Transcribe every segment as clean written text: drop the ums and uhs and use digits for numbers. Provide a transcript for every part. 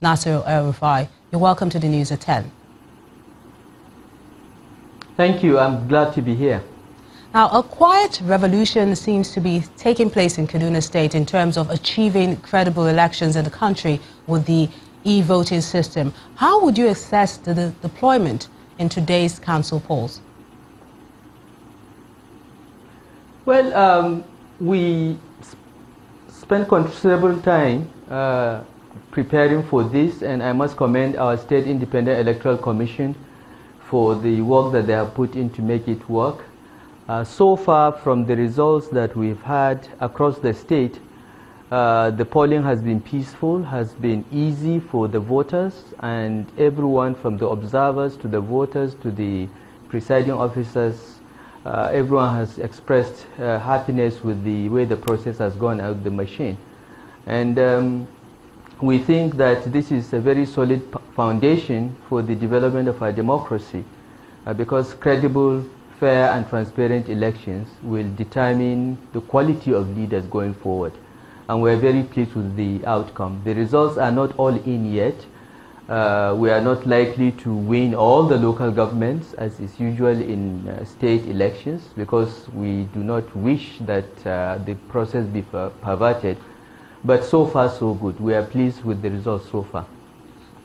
El-Rufai. You're welcome to the news at 10. Thank you. I'm glad to be here. Now, a quiet revolution seems to be taking place in Kaduna State in terms of achieving credible elections in the country with the e-voting system. How would you assess the deployment in today's council polls? Well, we spent considerable time preparing for this, and I must commend our State Independent Electoral Commission for the work that they have put in to make it work. So far, from the results that we've had across the state, the polling has been peaceful, has been easy for the voters, and everyone from the observers to the voters to the presiding officers, everyone has expressed happiness with the way the process has gone out of the machine. And we think that this is a very solid foundation for the development of our democracy, because credible, fair and transparent elections will determine the quality of leaders going forward. And we're very pleased with the outcome. The results are not all in yet. We are not likely to win all the local governments as is usual in state elections, because we do not wish that the process be perverted. But so far so good. We are pleased with the results so far.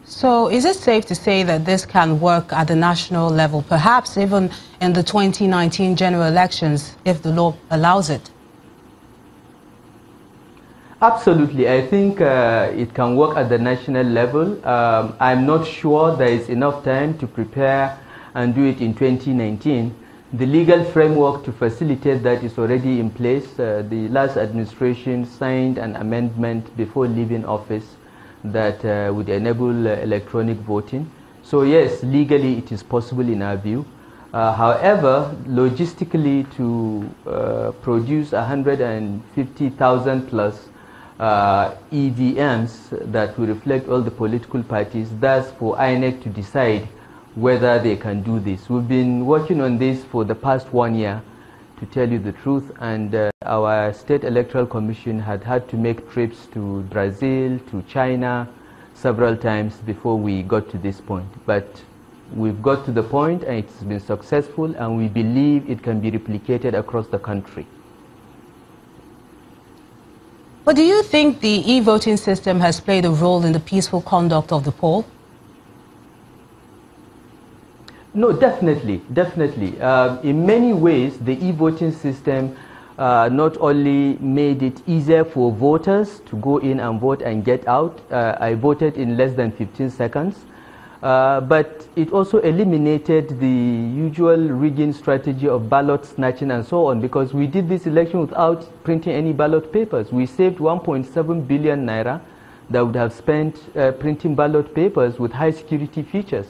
So is it safe to say that this can work at the national level, perhaps even in the 2019 general elections, if the law allows it? Absolutely. I think it can work at the national level. I'm not sure there is enough time to prepare and do it in 2019. The legal framework to facilitate that is already in place. The last administration signed an amendment before leaving office that would enable electronic voting. So yes, legally it is possible in our view. However, logistically to produce 150,000 plus EVMs that will reflect all the political parties, that's for INEC to decide whether they can do this. We've been working on this for the past 1 year, to tell you the truth, and our State Electoral Commission had to make trips to Brazil, to China, several times before we got to this point. But we've got to the point and it's been successful, and we believe it can be replicated across the country. But do you think the e-voting system has played a role in the peaceful conduct of the poll? No, definitely. In many ways, the e-voting system not only made it easier for voters to go in and vote and get out. I voted in less than 15 seconds. But it also eliminated the usual rigging strategy of ballot snatching and so on, because we did this election without printing any ballot papers. We saved 1.7 billion naira that would have spent printing ballot papers with high security features.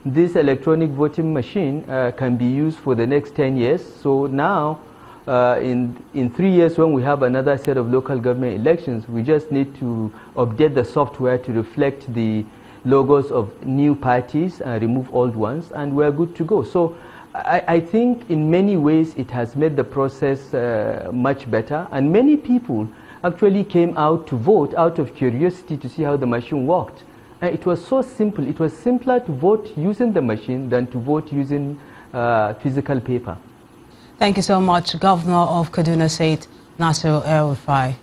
This electronic voting machine can be used for the next 10 years. So now, in 3 years, when we have another set of local government elections, we just need to update the software to reflect the logos of new parties and remove old ones, and we're good to go. So I think in many ways it has made the process much better, and many people actually came out to vote out of curiosity to see how the machine worked. And it was so simple. It was simpler to vote using the machine than to vote using physical paper. Thank you so much, Governor of Kaduna State, El-Rufai.